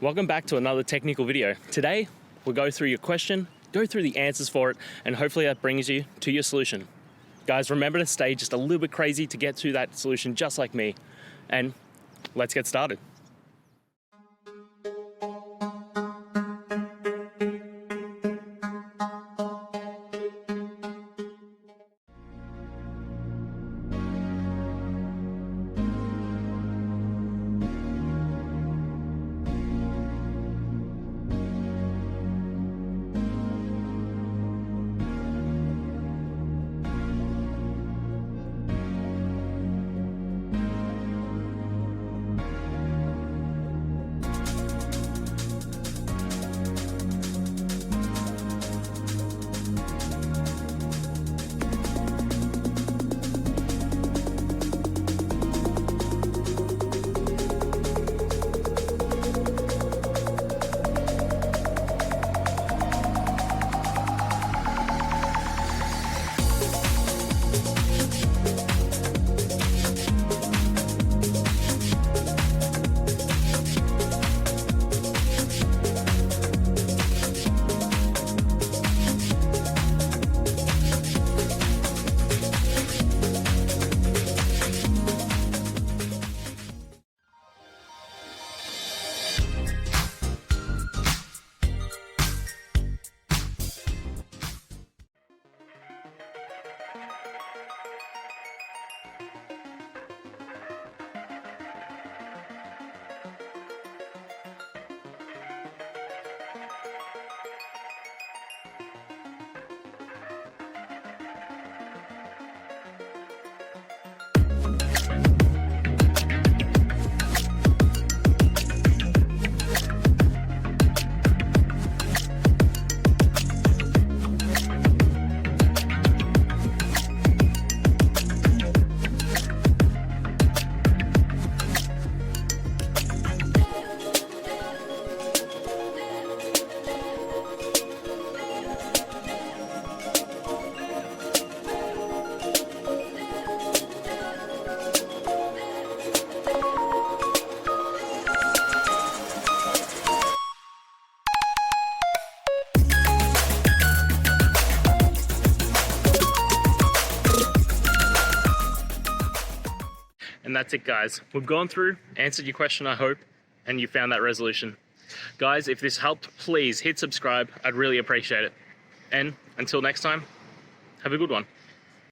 Welcome back to another technical video. Today, we'll go through your question, go through the answers for it, and hopefully that brings you to your solution. Guys, remember to stay just a little bit crazy to get to that solution just like me. And let's get started. And that's it, guys. We've gone through, answered your question, I hope, and you found that resolution. Guys, if this helped, please hit subscribe. I'd really appreciate it. And until next time, have a good one.